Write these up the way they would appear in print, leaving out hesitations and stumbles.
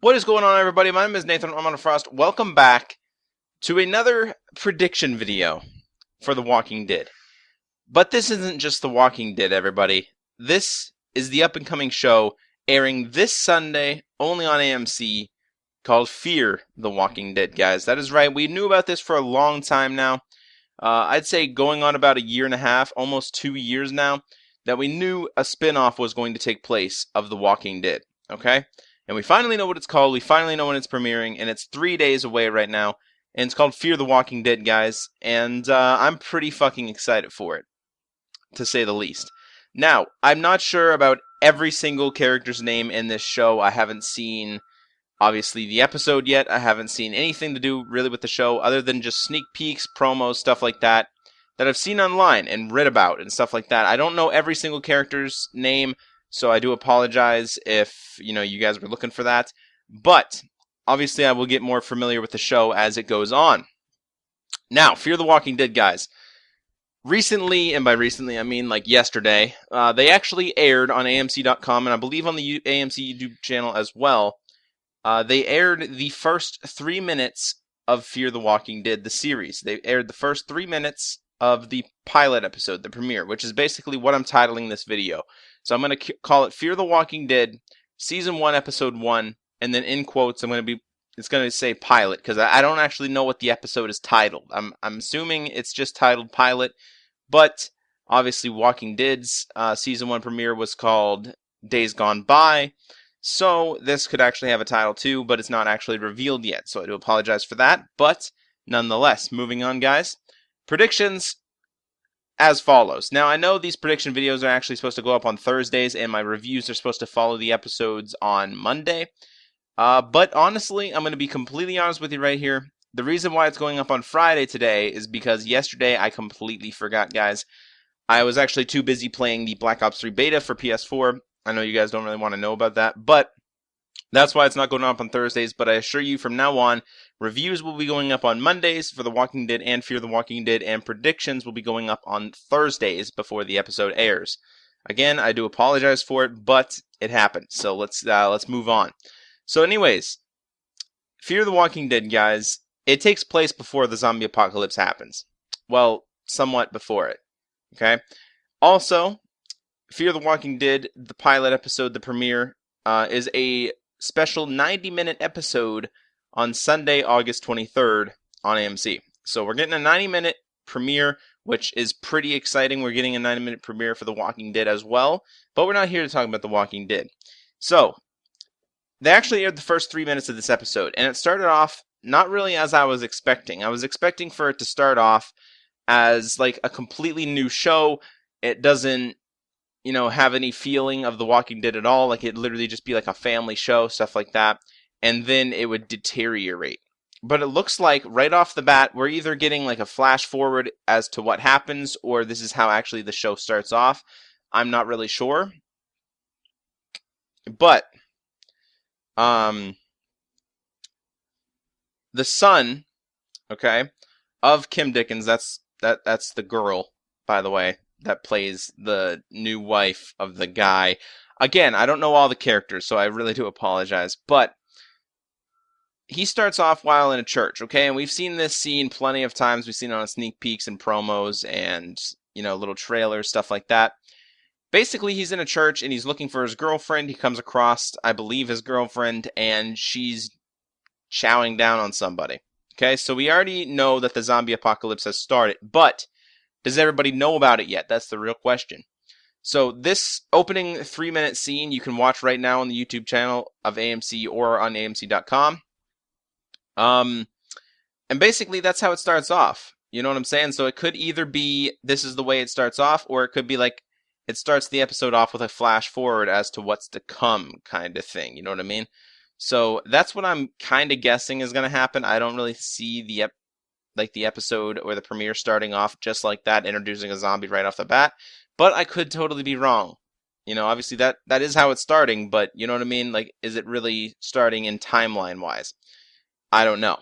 What is going on, everybody? My name is Nathan. I'm on Frost. Welcome back to another prediction video for The Walking Dead. But this isn't just The Walking Dead, everybody. This is the up-and-coming show airing this Sunday only on AMC called Fear the Walking Dead, guys. That is right. We knew about this for a long time now. I'd say going on about a year and a half, almost 2 years now, that we knew a spin-off was going to take place of The Walking Dead. Okay? And we finally know what it's called, we finally know when it's premiering, and it's 3 days away right now, and it's called Fear the Walking Dead, guys, and I'm pretty fucking excited for it, to say the least. Now, I'm not sure about every single character's name in this show. I haven't seen, obviously, the episode yet. I haven't seen anything to do, really, with the show, other than just sneak peeks, promos, stuff like that I've seen online and read about, and stuff like that. I don't know every single character's name, so I do apologize if, you guys were looking for that. But, obviously, I will get more familiar with the show as it goes on. Now, Fear the Walking Dead, guys. Recently, and by recently I mean like yesterday, they actually aired on AMC.com, and I believe on the AMC YouTube channel as well. They aired the first 3 minutes of Fear the Walking Dead, the series. They aired the first 3 minutes of the pilot episode, the premiere, which is basically what I'm titling this video. So I'm going to call it Fear the Walking Dead, Season 1, Episode 1, and then in quotes, it's going to say pilot, because I don't actually know what the episode is titled. I'm assuming it's just titled pilot, but obviously Walking Dead's Season 1 premiere was called Days Gone By, so this could actually have a title too, but it's not actually revealed yet, so I do apologize for that, but nonetheless, moving on, guys. Predictions as follows. Now, I know these prediction videos are actually supposed to go up on Thursdays, and my reviews are supposed to follow the episodes on Monday. But honestly, I'm going to be completely honest with you right here. The reason why it's going up on Friday today is because yesterday I completely forgot, guys. I was actually too busy playing the Black Ops 3 beta for PS4. I know you guys don't really want to know about that, but that's why it's not going up on Thursdays. But I assure you, from now on, reviews will be going up on Mondays for The Walking Dead and Fear the Walking Dead, and predictions will be going up on Thursdays before the episode airs. Again, I do apologize for it, but it happened. So let's move on. So anyways, Fear the Walking Dead, guys, it takes place before the zombie apocalypse happens. Well, somewhat before it. Okay? Also, Fear the Walking Dead, the pilot episode, the premiere, is a special 90-minute episode on Sunday, August 23rd on AMC. So we're getting a 90-minute premiere, which is pretty exciting. We're getting a 90-minute premiere for The Walking Dead as well, but we're not here to talk about The Walking Dead. So, they actually aired the first 3 minutes of this episode, and it started off not really as I was expecting. I was expecting for it to start off as like a completely new show. It doesn't, have any feeling of The Walking Dead at all. Like, it'd literally just be like a family show, stuff like that. And then it would deteriorate. But it looks like right off the bat, we're either getting like a flash forward as to what happens, or this is how actually the show starts off. I'm not really sure. But the son, okay, of Kim Dickens, that's the girl, by the way, that plays the new wife of the guy. Again, I don't know all the characters, so I really do apologize, but he starts off while in a church, okay, and we've seen this scene plenty of times. We've seen it on sneak peeks and promos and, little trailers, stuff like that. Basically, he's in a church, and he's looking for his girlfriend. He comes across, I believe, his girlfriend, and she's chowing down on somebody. Okay, so we already know that the zombie apocalypse has started, but does everybody know about it yet? That's the real question. So this opening 3-minute scene you can watch right now on the YouTube channel of AMC or on AMC.com. And basically, that's how it starts off. You know what I'm saying? So it could either be this is the way it starts off, or it could be like it starts the episode off with a flash forward as to what's to come kind of thing. You know what I mean? So that's what I'm kind of guessing is going to happen. I don't really see the episode or the premiere starting off just like that, introducing a zombie right off the bat. But I could totally be wrong. Obviously that is how it's starting, but you know what I mean? Like, is it really starting in timeline-wise? I don't know.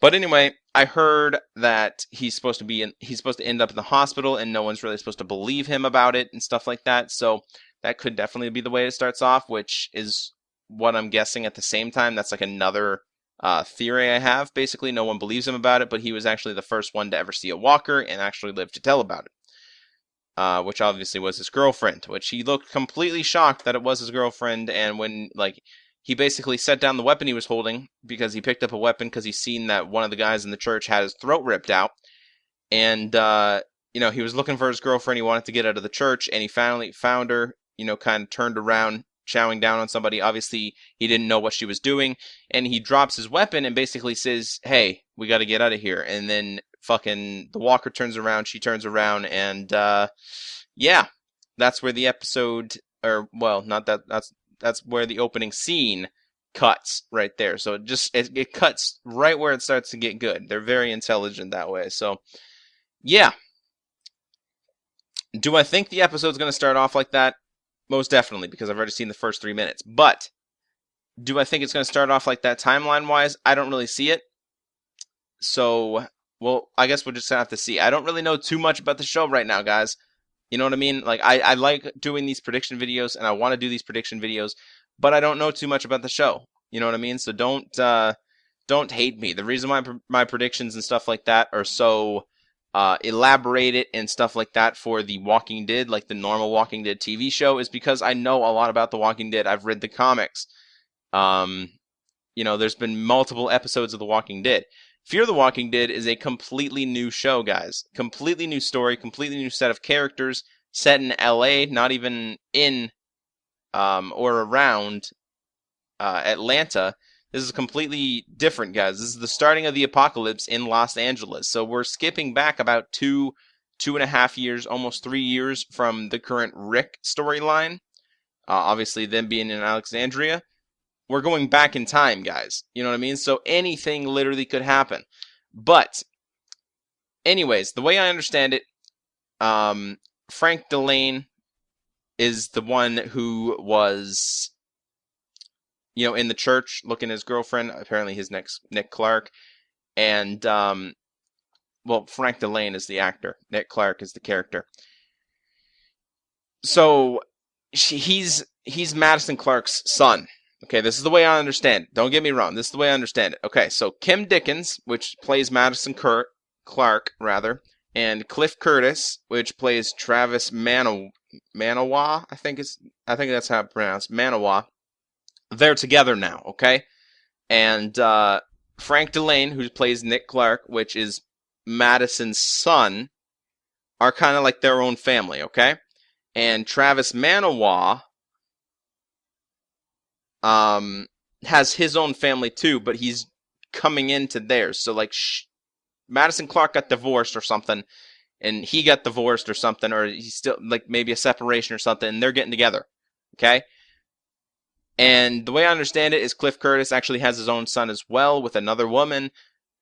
But anyway, I heard that he's supposed to end up in the hospital, and no one's really supposed to believe him about it and stuff like that. So that could definitely be the way it starts off, which is what I'm guessing at the same time. That's like another theory I have. Basically, no one believes him about it, but he was actually the first one to ever see a walker and actually live to tell about it. Which obviously was his girlfriend, which he looked completely shocked that it was his girlfriend, and when, like, he basically set down the weapon he was holding, because he picked up a weapon because he's seen that one of the guys in the church had his throat ripped out, and, he was looking for his girlfriend, he wanted to get out of the church, and he finally found her, kind of turned around, chowing down on somebody. Obviously, he didn't know what she was doing, and he drops his weapon and basically says, hey, we gotta get out of here, and then fucking the walker turns around, she turns around, and, yeah, that's where the episode, or, well, not that, that's where the opening scene cuts right there. So it cuts right where it starts to get good. They're very intelligent that way. So, yeah. Do I think the episode's going to start off like that? Most definitely, because I've already seen the first 3 minutes. But, do I think it's going to start off like that timeline-wise? I don't really see it. So, well, I guess we'll just have to see. I don't really know too much about the show right now, guys. You know what I mean? Like, I like doing these prediction videos, and I want to do these prediction videos, but I don't know too much about the show. You know what I mean? So don't hate me. The reason why my predictions and stuff like that are so elaborated and stuff like that for The Walking Dead, like the normal Walking Dead TV show, is because I know a lot about The Walking Dead. I've read the comics. There's been multiple episodes of The Walking Dead. Fear the Walking Dead is a completely new show, guys. Completely new story, completely new set of characters, set in LA, not even in or around Atlanta. This is completely different, guys. This is the starting of the apocalypse in Los Angeles. So we're skipping back about 2.5 years, almost 3 years from the current Rick storyline. Obviously, them being in Alexandria. We're going back in time, guys. You know what I mean? So anything literally could happen. But, anyways, the way I understand it, Frank Delane is the one who was, in the church looking at his girlfriend. Apparently his next Nick Clark. And, Frank Delane is the actor. Nick Clark is the character. So, he's Madison Clark's son. Okay, this is the way I understand it. Don't get me wrong. This is the way I understand it. Okay, so Kim Dickens, which plays Madison Clark, and Cliff Curtis, which plays Travis Manawa, I think that's how it's pronounced, Manawa. They're together now, okay? And Frank Delane, who plays Nick Clark, which is Madison's son, are kind of like their own family, okay? And Travis Manawa has his own family too, but he's coming into theirs. So, like, Madison Clark got divorced or something, and he got divorced or something, or he's still, like, maybe a separation or something, and they're getting together, okay? And the way I understand it is Cliff Curtis actually has his own son as well with another woman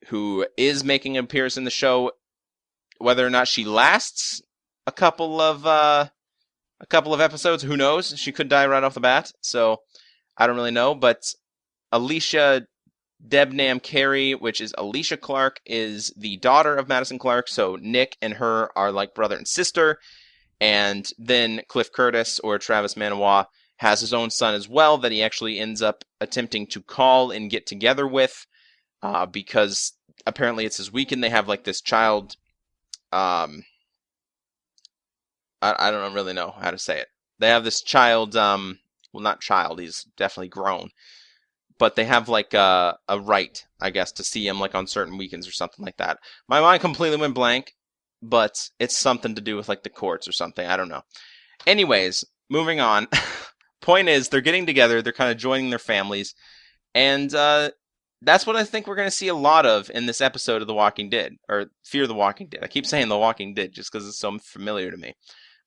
who is making an appearance in the show. Whether or not she lasts a couple of episodes, who knows? She could die right off the bat, so I don't really know, but Alicia Debnam Carey, which is Alicia Clark, is the daughter of Madison Clark, so Nick and her are like brother and sister, and then Cliff Curtis, or Travis Manawa, has his own son as well that he actually ends up attempting to call and get together with, because apparently it's his weekend. They have like this child, I don't really know how to say it. They have this child, well, not child, he's definitely grown. But they have, like, a right, I guess, to see him, like, on certain weekends or something like that. My mind completely went blank, but it's something to do with, like, the courts or something. I don't know. Anyways, moving on. Point is, they're getting together, they're kind of joining their families, and that's what I think we're going to see a lot of in this episode of The Walking Dead, or Fear the Walking Dead. I keep saying The Walking Dead just because it's so familiar to me.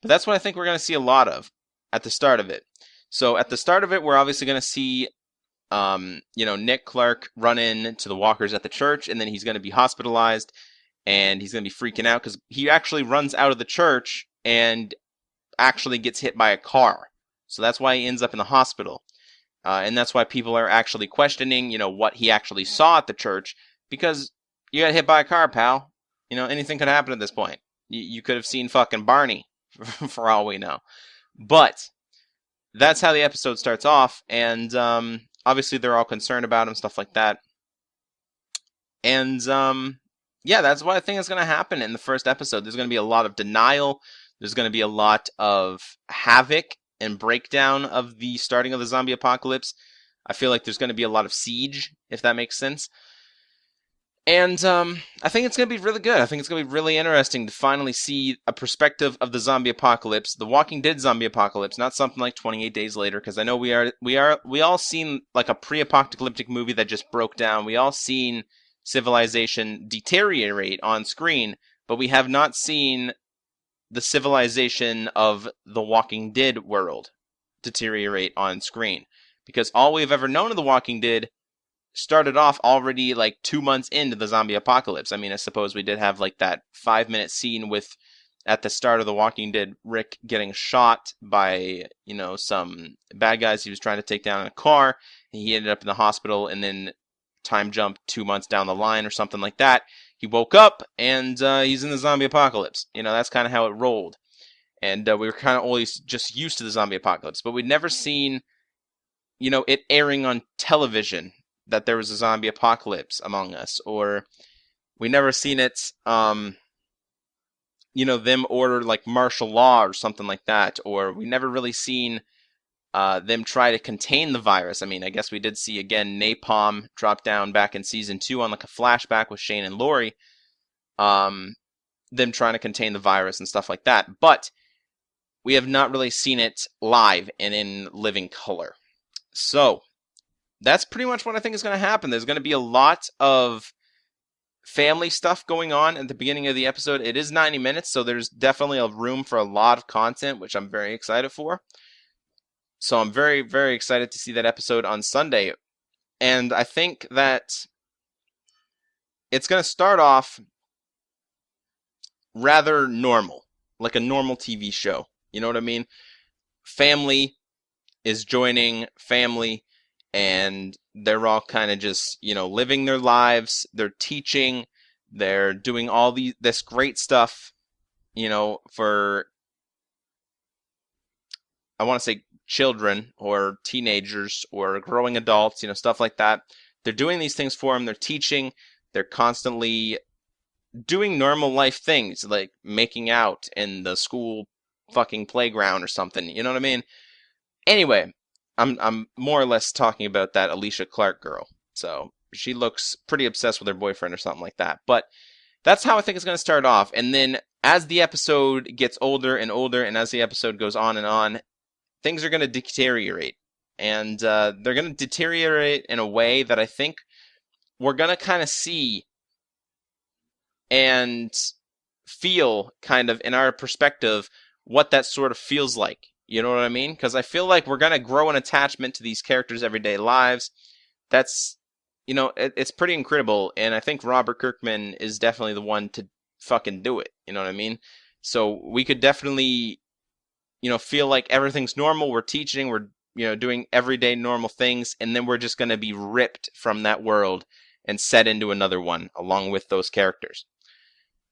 But that's what I think we're going to see a lot of at the start of it. So at the start of it, we're obviously going to see, Nick Clark run in to the walkers at the church, and then he's going to be hospitalized, and he's going to be freaking out because he actually runs out of the church and actually gets hit by a car. So that's why he ends up in the hospital. And that's why people are actually questioning, what he actually saw at the church, because you got hit by a car, pal. Anything could happen at this point. You could have seen fucking Barney, for all we know. But that's how the episode starts off, and obviously they're all concerned about him, stuff like that. And yeah, that's what I think is going to happen in the first episode. There's going to be a lot of denial. There's going to be a lot of havoc and breakdown of the starting of the zombie apocalypse. I feel like there's going to be a lot of siege, if that makes sense. And I think it's going to be really good. I think it's going to be really interesting to finally see a perspective of the zombie apocalypse, the Walking Dead zombie apocalypse, not something like 28 Days Later, because I know we all seen like a pre-apocalyptic movie that just broke down. We all seen civilization deteriorate on screen, but we have not seen the civilization of the Walking Dead world deteriorate on screen, because all we've ever known of the Walking Dead started off already like 2 months into the zombie apocalypse. I mean, I suppose we did have like that 5-minute scene with, at the start of The Walking Dead, Rick getting shot by, some bad guys he was trying to take down in a car. He ended up in the hospital, and then time jump 2 months down the line or something like that. He woke up and he's in the zombie apocalypse. That's kind of how it rolled. And we were kind of always just used to the zombie apocalypse, but we'd never seen, it airing on television that there was a zombie apocalypse among us, or we never seen it, them order like martial law or something like that, or we never really seen them try to contain the virus. I mean, I guess we did see again napalm drop down back in season 2 on like a flashback with Shane and Lori, them trying to contain the virus and stuff like that, but we have not really seen it live and in living color. So that's pretty much what I think is going to happen. There's going to be a lot of family stuff going on at the beginning of the episode. It is 90 minutes, so there's definitely a room for a lot of content, which I'm very excited for. So I'm very, very excited to see that episode on Sunday. And I think that it's going to start off rather normal, like a normal TV show. You know what I mean? Family is joining family, and they're all kind of just, living their lives. They're teaching. They're doing all this great stuff, for, I want to say children or teenagers or growing adults, stuff like that. They're doing these things for them. They're teaching. They're constantly doing normal life things, like making out in the school fucking playground or something. You know what I mean? Anyway, I'm more or less talking about that Alicia Clark girl. So she looks pretty obsessed with her boyfriend or something like that. But that's how I think it's going to start off. And then as the episode gets older and older, and as the episode goes on and on, things are going to deteriorate. And they're going to deteriorate in a way that I think we're going to kind of see and feel kind of in our perspective what that sort of feels like. You know what I mean? Because I feel like we're going to grow an attachment to these characters' everyday lives. That's, it's pretty incredible. And I think Robert Kirkman is definitely the one to fucking do it. You know what I mean? So we could definitely, feel like everything's normal. We're teaching, we're, doing everyday normal things. And then we're just going to be ripped from that world and set into another one along with those characters.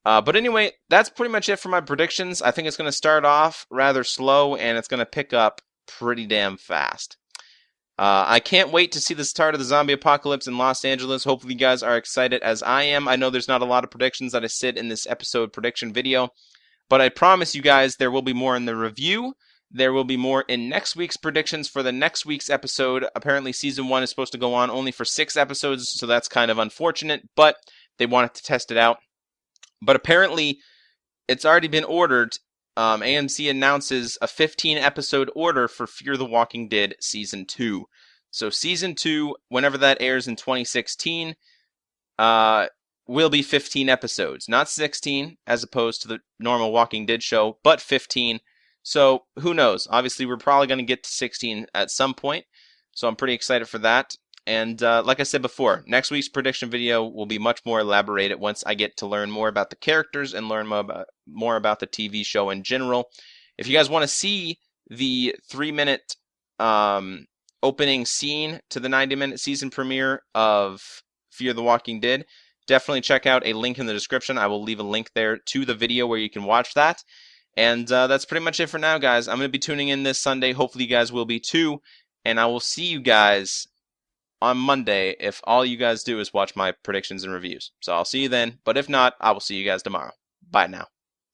But anyway, that's pretty much it for my predictions. I think it's going to start off rather slow, and it's going to pick up pretty damn fast. I can't wait to see the start of the zombie apocalypse in Los Angeles. Hopefully you guys are excited as I am. I know there's not a lot of predictions that I said in this episode prediction video, but I promise you guys there will be more in the review. There will be more in next week's predictions for the next week's episode. Apparently season 1 is supposed to go on only for 6 episodes, so that's kind of unfortunate, but they wanted to test it out. But apparently, it's already been ordered. AMC announces a 15-episode order for Fear the Walking Dead Season 2. So Season 2, whenever that airs in 2016, will be 15 episodes. Not 16, as opposed to the normal Walking Dead show, but 15. So, who knows? Obviously, we're probably going to get to 16 at some point. So I'm pretty excited for that. And like I said before, next week's prediction video will be much more elaborated once I get to learn more about the characters and learn more about the TV show in general. If you guys want to see the 3-minute opening scene to the 90-minute season premiere of Fear the Walking Dead, definitely check out a link in the description. I will leave a link there to the video where you can watch that. And that's pretty much it for now, guys. I'm going to be tuning in this Sunday. Hopefully you guys will be too. And I will see you guys on Monday if all you guys do is watch my predictions and reviews. So I'll see you then. But if not, I will see you guys tomorrow. Bye now.